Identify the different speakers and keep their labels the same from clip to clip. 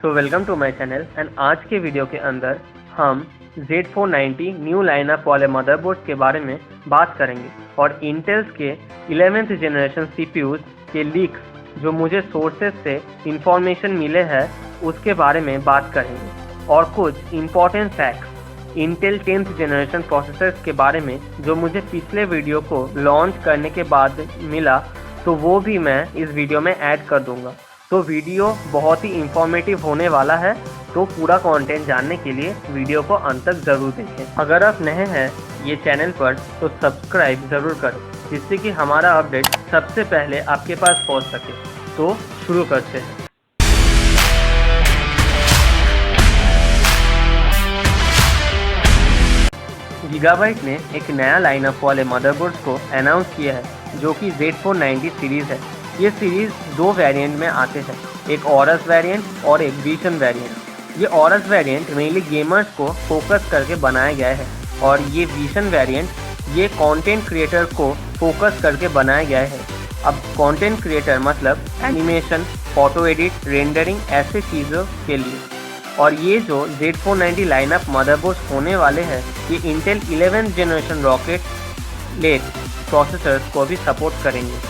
Speaker 1: तो welcome to my channel and आज के वीडियो के अंदर हम Z490 न्यू लाइनअप वाले मदरबोर्ड के बारे में बात करेंगे और इंटेल्स के 11th जनरेशन CPUs के लीक्स जो मुझे सोर्सेज से इंफॉर्मेशन मिले हैं उसके बारे में बात करेंगे और कुछ important facts Intel 10th generation processors के बारे में जो मुझे पिछले वीडियो को लॉन्च करने के बाद मिला तो वो भी मैं इस वीडियो में ऐड कर दूंगा। तो वीडियो बहुत ही इंफॉर्मेटिव होने वाला है, तो पूरा कंटेंट जानने के लिए वीडियो को अंत तक ज़रूर देखें। अगर आप नए हैं ये चैनल पर तो सब्सक्राइब ज़रूर करें जिससे कि हमारा अपडेट सबसे पहले आपके पास पहुंच सके। तो शुरू करते हैं। गीगाबाइट ने एक नया लाइनअप वाले मदरबोर्ड्स को अनाउंस किया है जो कि Z490 सीरीज़ है। ये सीरीज़ दो वेरिएंट में आते हैं, एक ऑरस वेरिएंट और एक विजन वेरिएंट। ये ऑरस वेरिएंट मेनली गेमर्स को फोकस करके बनाया गया है और ये विजन वेरिएंट ये कंटेंट क्रिएटर को फोकस करके बनाया गया है। अब कंटेंट क्रिएटर मतलब एनिमेशन, फोटो एडिट, रेंडरिंग ऐसे चीज़ों के लिए। और ये जो Z490 लाइनअप मदरबोर्ड्स होने वाले हैं ये Intel 11th generation Rocket Lake processors को भी सपोर्ट करेंगे।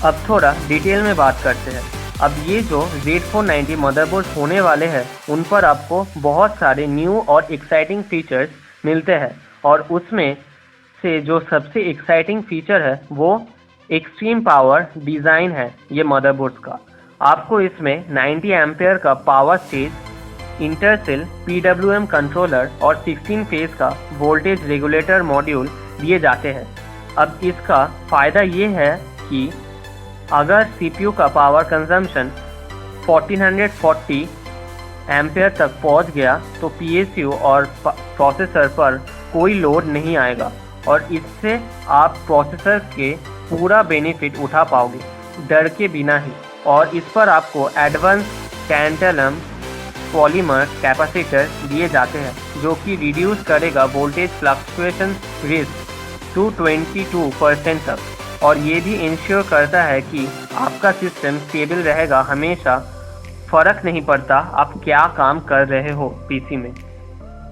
Speaker 1: अब थोड़ा डिटेल में बात करते हैं। अब ये जो Z490 मदरबोर्ड्स होने वाले हैं उन पर आपको बहुत सारे न्यू और एक्साइटिंग फीचर्स मिलते हैं और उसमें से जो सबसे एक्साइटिंग फीचर है वो एक्सट्रीम पावर डिज़ाइन है ये मदरबोर्ड्स का। आपको इसमें 90 एम्पेयर का power stage, intercell PWM controller और 16 फेज का वोल्टेज रेगुलेटर मॉड्यूल दिए जाते हैं। अब इसका फ़ायदा ये है कि अगर CPU का पावर कंजम्पशन 1440 एम्पेयर तक पहुंच गया तो PSU और प्रोसेसर पर कोई लोड नहीं आएगा और इससे आप प्रोसेसर के पूरा बेनिफिट उठा पाओगे डर के बिना ही। और इस पर आपको एडवांस टैंटलम पॉलीमर कैपेसिटर दिए जाते हैं जो कि रिड्यूस करेगा वोल्टेज फ्लक्चुएशन रिस्क टू 22% तक और ये भी इंश्योर करता है कि आपका सिस्टम स्टेबल रहेगा हमेशा, फ़र्क नहीं पड़ता आप क्या काम कर रहे हो PC में।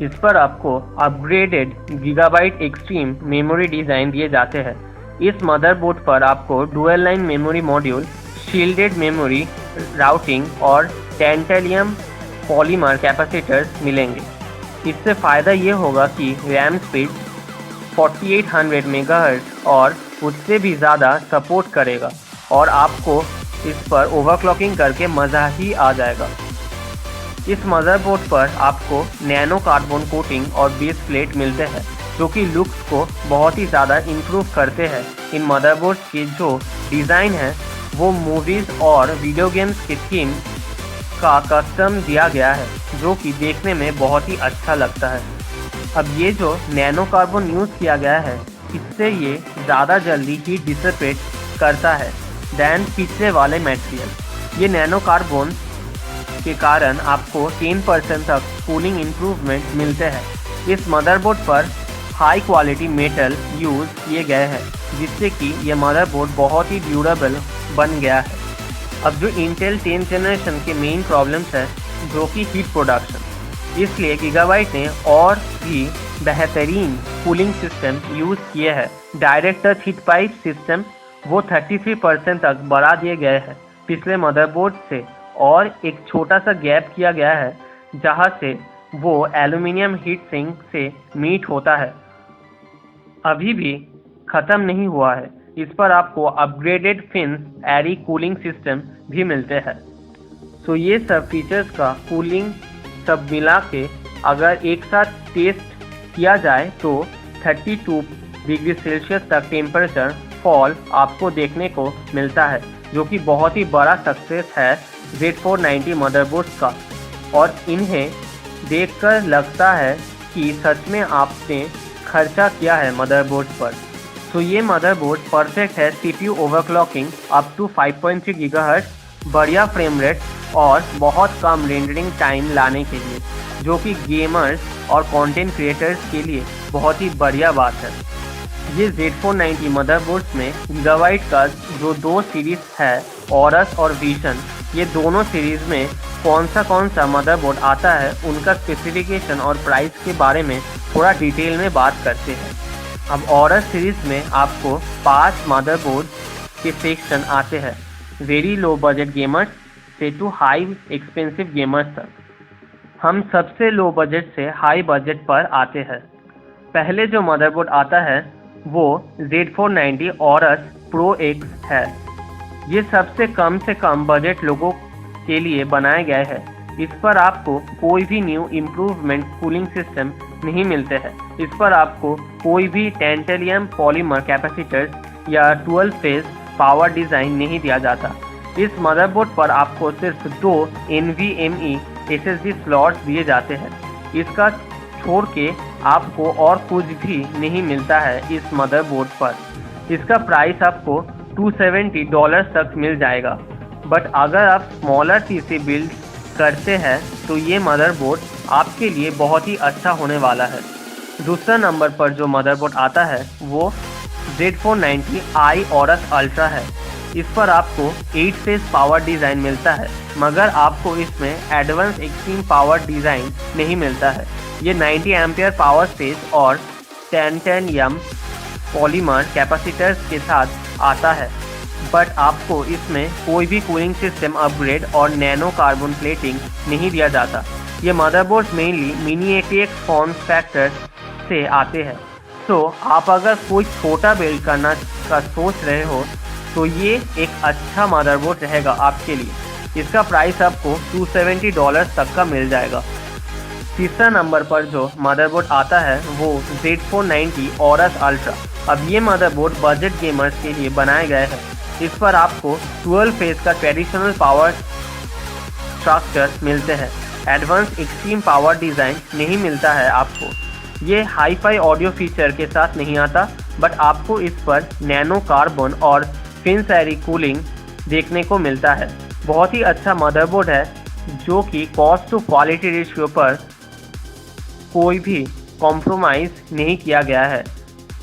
Speaker 1: इस पर आपको upgraded gigabyte extreme memory design दिए जाते हैं। इस मदरबोर्ड पर आपको dual line memory module, shielded memory routing और टैंटलियम पॉलीमर कैपेसिटर्स मिलेंगे। इससे फ़ायदा ये होगा कि रैम स्पीड 4800 मेगाहर्ट्ज़ और उससे भी ज़्यादा सपोर्ट करेगा और आपको इस पर ओवरक्लॉकिंग करके मज़ा ही आ जाएगा। इस मदरबोर्ड पर आपको नैनो कार्बन कोटिंग और बेस प्लेट मिलते हैं जो कि लुक्स को बहुत ही ज़्यादा इम्प्रूव करते हैं। इन मदरबोर्ड्स की जो डिज़ाइन है वो मूवीज़ और वीडियो गेम्स के थीम का कस्टम दिया गया है जो कि देखने में बहुत ही अच्छा लगता है। अब ये जो नैनो कार्बन यूज़ किया गया है इससे ये ज़्यादा जल्दी ही डिसिपेट करता है दैन पिछले वाले मटेरियल। ये नैनो कार्बन के कारण आपको 10% तक कूलिंग इम्प्रूवमेंट मिलते हैं। इस मदरबोर्ड पर हाई क्वालिटी मेटल यूज़ किए गए हैं जिससे कि ये मदरबोर्ड बहुत ही ड्यूरेबल बन गया है। अब जो इंटेल 10th जनरेशन के मेन प्रॉब्लम्स है जो कि हीट प्रोडक्शन, इसलिए गीगाबाइट ने और भी बेहतरीन कूलिंग सिस्टम यूज़ किए हैं। Direct touch heat pipe system वो 33% तक बढ़ा दिए गए हैं पिछले मदरबोर्ड से और एक छोटा सा गैप किया गया है जहां से वो एल्यूमिनियम हीट सिंक से मीट होता है, अभी भी ख़त्म नहीं हुआ है। इस पर आपको अपग्रेडेड फिन्स एरी कूलिंग सिस्टम भी मिलते हैं। सो ये सब फीचर्स का कूलिंग सब मिला के अगर एक साथ टेस्ट किया जाए तो 32 डिग्री सेल्सियस तक टेम्परेचर फॉल आपको देखने को मिलता है जो कि बहुत ही बड़ा सक्सेस है Z490 मदरबोर्ड्स का। और इन्हें देखकर लगता है कि सच में आपने खर्चा किया है मदरबोर्ड्स पर। तो ये मदरबोर्ड परफेक्ट है CPU overclocking up to 5.3 GHz, बढ़िया फ्रेम रेट और बहुत कम रेंडरिंग टाइम लाने के लिए जो कि गेमर्स और कंटेंट क्रिएटर्स के लिए बहुत ही बढ़िया बात है। ये Z490 मदरबोर्ड्स में गीगाबाइट का जो दो सीरीज़ है ऑरस और विजन, ये दोनों सीरीज़ में कौन सा मदरबोर्ड आता है, उनका स्पेसिफिकेशन और प्राइस के बारे में थोड़ा डिटेल में बात करते हैं। अब ऑरस सीरीज में आपको 5 मदरबोर्ड के सेक्शन आते हैं, वेरी लो बजट गेमर्स से टू हाई एक्सपेंसिव गेमर्स तक। हम सबसे लो बजट से हाई बजट पर आते हैं। पहले जो मदरबोर्ड आता है वो Z490 ऑरस प्रो X है। ये सबसे कम बजट लोगों के लिए बनाया गया है। इस पर आपको कोई भी न्यू इम्प्रूवमेंट कूलिंग सिस्टम नहीं मिलते हैं। इस पर आपको कोई भी टैंटेलियम पॉलीमर कैपेसिटर्स या 12 फेज पावर डिज़ाइन नहीं दिया जाता। इस मदरबोर्ड पर आपको सिर्फ 2 NVMe SSD स्लॉट्स दिए जाते हैं। इसका छोड़ के आपको और कुछ भी नहीं मिलता है इस मदरबोर्ड पर। इसका प्राइस आपको $270 तक मिल जाएगा। बट अगर आप स्मॉलर पीसी बिल्ड करते हैं तो ये मदरबोर्ड आपके लिए बहुत ही अच्छा होने वाला है। दूसरा नंबर पर जो मदरबोर्ड आता है वो Z490i ऑरस अल्ट्रा है। इस पर आपको 8 फेज पावर डिज़ाइन मिलता है, मगर आपको इसमें एडवांस एक्सट्रीम पावर डिज़ाइन नहीं मिलता है। ये 90 एम्पियर पावर स्पेस और टैंटेलियम पॉलीमर कैपेसिटर्स के साथ आता है, बट आपको इसमें कोई भी कूलिंग सिस्टम अपग्रेड और नैनो कार्बन प्लेटिंग नहीं दिया जाता। ये motherboard mainly mini ATX form factor से आते हैं। तो आप अगर कोई छोटा बिल्ड करना का सोच रहे हो तो ये एक अच्छा मदरबोर्ड रहेगा आपके लिए। इसका प्राइस आपको $270 तक का मिल जाएगा। तीसरा नंबर पर जो मदरबोर्ड आता है वो Z490 ऑरस अल्ट्रा। अब ये मदरबोर्ड बजट गेमर्स के लिए बनाया गया है। इस पर आपको 12 फेज का ट्रेडिशनल पावर स्ट्रक्चर मिलते हैं। एडवांस एक्सट्रीम पावर डिज़ाइन नहीं मिलता है आपको। ये हाई-फाई ऑडियो फीचर के साथ नहीं आता, बट आपको इस पर नैनो कार्बन और फिनसैरी कूलिंग देखने को मिलता है। बहुत ही अच्छा मदरबोर्ड है जो कि कॉस्ट टू क्वालिटी रेशियो पर कोई भी कॉम्प्रोमाइज़ नहीं किया गया है।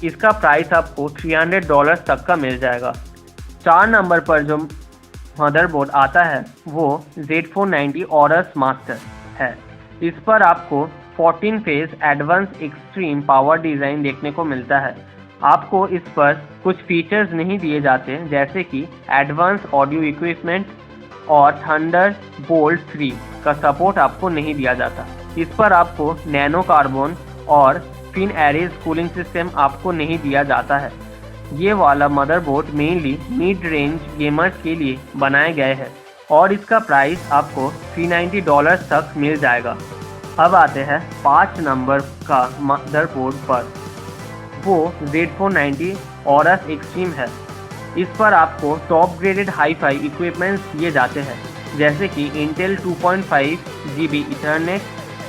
Speaker 1: इसका प्राइस आपको $300 तक का मिल जाएगा। 4 नंबर पर जो मदरबोर्ड आता है वो Z490 ऑरस मास्टर है। इस पर आपको 14 phase advance extreme power design देखने को मिलता है। आपको इस पर कुछ फीचर्स नहीं दिए जाते, जैसे कि एडवांस ऑडियो इक्विपमेंट और थंडरबोल्ट 3 का सपोर्ट आपको नहीं दिया जाता। इस पर आपको नैनो कार्बन और फिन एरेज कूलिंग सिस्टम आपको नहीं दिया जाता है। ये वाला motherboard mainly mid range gamers के लिए बनाया गया है और इसका प्राइस आपको $390 तक मिल जाएगा। अब आते हैं 5 नंबर का मदरबोर्ड पर, वो Z490 ऑरस एक्सट्रीम है। इस पर आपको टॉप ग्रेडेड हाई-फाई इक्विपमेंट्स दिए जाते हैं, जैसे कि Intel 2.5 GB Ethernet,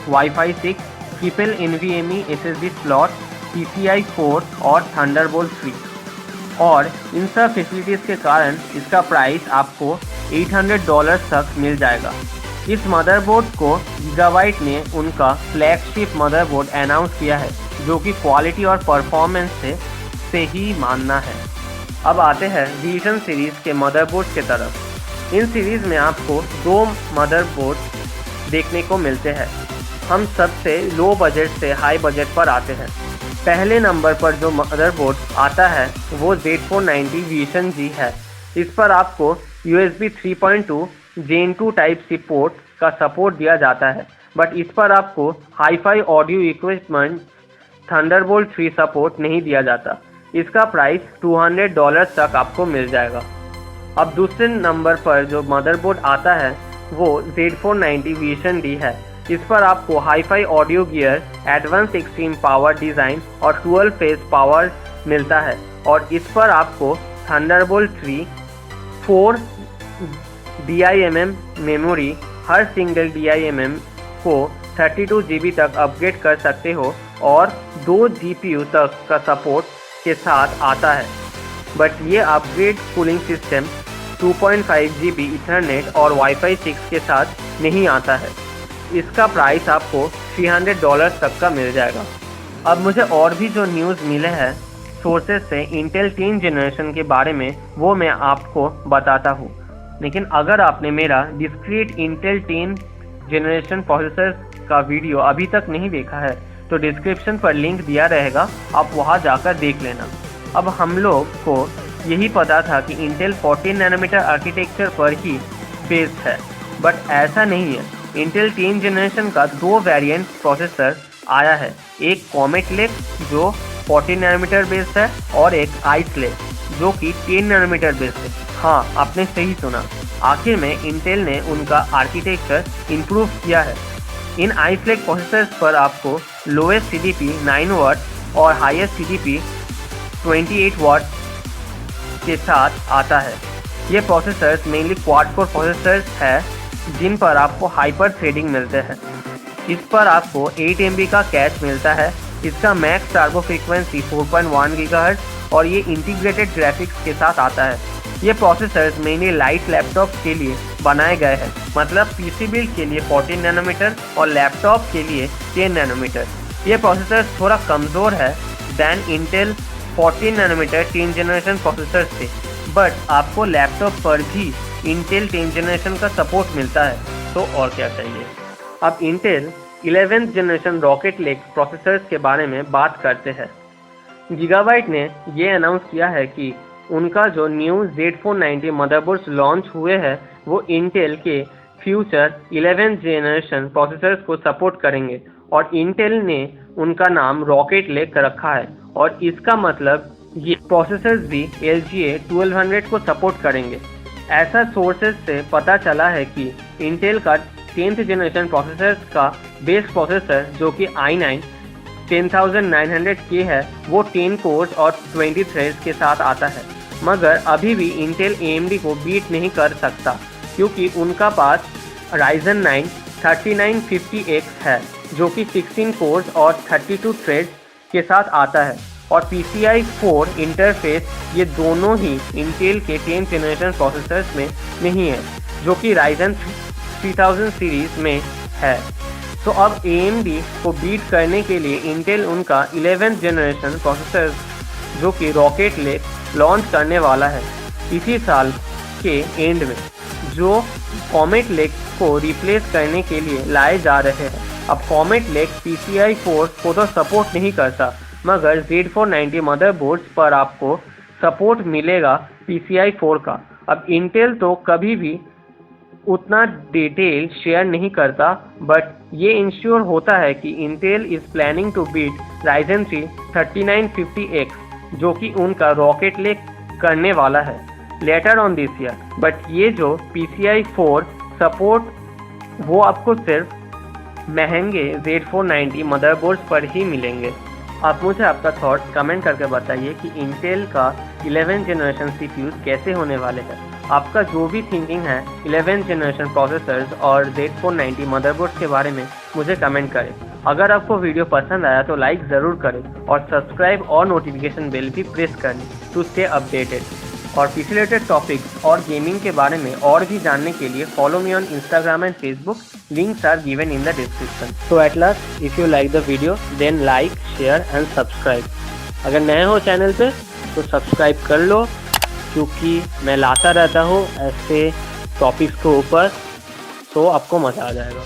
Speaker 1: wifi 6, triple NVMe SSD slot, PCI 4 और थंडरबोल्ट 3। और इन सब फैसिलिटीज़ के कारण इसका प्राइस आपको $800 तक मिल जाएगा। इस मदरबोर्ड को गीगाबाइट ने उनका फ्लैगशिप मदरबोर्ड अनाउंस किया है, जो कि क्वालिटी और परफॉर्मेंस से ही मानना है। अब आते हैं विजन सीरीज़ के मदरबोर्ड के तरफ। इन सीरीज़ में आपको 2 मदरबोर्ड देखने को मिलते हैं। हम सबसे लो बजट से हाई बजट पर आते हैं। पहले नंबर पर जो मदरबोर्ड आता है वो Z490 विजन G है। इस पर आपको USB 3.2 Gen 2 type C port का सपोर्ट दिया जाता है, बट इस पर आपको hi-fi audio equipment Thunderbolt 3 support नहीं दिया जाता। इसका प्राइस $200 तक आपको मिल जाएगा। अब दूसरे नंबर पर जो मदरबोर्ड आता है वो Z490 विजन D है। इस पर आपको hi-fi audio gear, advance extreme power design और 12 फेज पावर मिलता है, और इस पर आपको थंडरबोल्ट 3, 4 DIMM मेमोरी, हर सिंगल DIMM को 32 GB तक अपग्रेड कर सकते हो और 2 GPU तक का सपोर्ट के साथ आता है। बट ये upgrade cooling system 2.5 GB Ethernet और वाईफाई 6 के साथ नहीं आता है। इसका प्राइस आपको $300 तक का मिल जाएगा। अब मुझे और भी जो न्यूज़ मिले हैं सोर्सेज से इंटेल 3 जनरेशन के बारे में, वो मैं आपको बताता हूँ। लेकिन अगर आपने मेरा डिस्क्रीट इंटेल 10 जनरेशन प्रोसेसर का वीडियो अभी तक नहीं देखा है तो डिस्क्रिप्शन पर लिंक दिया रहेगा, आप वहां जाकर देख लेना। अब हम लोग को यही पता था कि इंटेल 14 नैनोमीटर आर्किटेक्चर पर ही बेस्ड है, बट ऐसा नहीं है। इंटेल 10 जनरेशन का 2 वेरिएंट प्रोसेसर आया है, एक कॉमेट लेक जो 14 नैनोमीटर बेस्ड है और एक आइस लेक जो कि 10 नैनोमीटर बेस्ड है। हाँ, आपने सही सुना, आखिर में इंटेल ने उनका आर्किटेक्चर इम्प्रूव किया है। इन आइस लेक प्रोसेसर्स पर आपको लोएस्ट CDP 9 वाट और हाईएस्ट CDP 28 वाट के साथ आता है। ये processors mainly quad core processors है जिन पर आपको हाइपर थ्रेडिंग मिलते हैं। इस पर आपको 8 MB का कैश मिलता है। इसका मैक्स टर्बो फ्रीक्वेंसी 4.1 GHz और ये इंटीग्रेटेड ग्राफिक्स के साथ आता है। ये प्रोसेसर्स मेनली लाइट लैपटॉप के लिए बनाए गए हैं, मतलब PC बिल्ड के लिए 14 नैनोमीटर और लैपटॉप के लिए 10 नैनोमीटर। ये प्रोसेसर्स थोड़ा कमज़ोर है than Intel 14 nanometre 10 generation processor से, बट आपको लैपटॉप पर भी इंटेल 10 जनरेशन का सपोर्ट मिलता है, तो और क्या चाहिए। अब Intel 11th generation rocket lake processors के बारे में बात करते हैं। गीगाबाइट ने ये अनाउंस किया है कि उनका जो न्यू Z490 मदरबोर्ड्स लॉन्च हुए हैं वो इंटेल के फ्यूचर 11th जनरेशन प्रोसेसर्स को सपोर्ट करेंगे और इंटेल ने उनका नाम रॉकेट लेक रखा है और इसका मतलब ये प्रोसेसर्स भी LGA 1200 को सपोर्ट करेंगे। ऐसा सोर्सेज से पता चला है कि इंटेल का 10th जनरेशन प्रोसेसर्स का बेस प्रोसेसर जो कि i9 10900K है वो 10 कोर्स और 20 थ्रेड्स के साथ आता है, मगर अभी भी इंटेल AMD को बीट नहीं कर सकता क्योंकि उनका पास Ryzen 9 3950X है जो कि 16 कोर्स और 32 थ्रेड्स के साथ आता है और PCI 4 इंटरफेस ये दोनों ही इंटेल के 10th जनरेशन प्रोसेसर्स में नहीं है जो कि Ryzen 3000 सीरीज में है। तो अब AMD को बीट करने के लिए इंटेल उनका 11th जनरेशन प्रोसेसर जो कि रॉकेट लेक लॉन्च करने वाला है इसी साल के एंड में, जो कॉमेट लेक को रिप्लेस करने के लिए लाए जा रहे हैं। अब कॉमेट लेक PCI 4 को तो सपोर्ट नहीं करता, मगर Z490 मदरबोर्ड्स पर आपको सपोर्ट मिलेगा PCI 4 का। अब इंटेल तो कभी भी उतना डिटेल शेयर नहीं करता, बट ये इंश्योर होता है कि Intel is planning to beat Ryzen 3 3950X जो कि उनका रॉकेट लेक करने वाला है later on this year. But ये जो PCI 4 सपोर्ट वो आपको सिर्फ महंगे Z490 मदरबोर्ड्स पर ही मिलेंगे। आप मुझे आपका थॉट्स कमेंट करके बताइए कि इंटेल का 11th जनरेशन CPUs कैसे होने वाले हैं। आपका जो भी थिंकिंग है 11th जनरेशन प्रोसेसर्स और Z490 मदरबोर्ड्स के बारे में मुझे कमेंट करें। अगर आपको वीडियो पसंद आया तो लाइक ज़रूर करें और सब्सक्राइब और नोटिफिकेशन बेल भी प्रेस कर लें टू स्टे अपडेटेड। और PC रिलेटेड टॉपिक्स और गेमिंग के बारे में और भी जानने के लिए follow me on Instagram and Facebook। Links are given in the description. So at last, if you like the video, then like, share and subscribe. अगर नए हो चैनल पे तो सब्सक्राइब कर लो क्योंकि मैं लाता रहता हूँ ऐसे टॉपिक्स के ऊपर, तो आपको मज़ा आ जाएगा।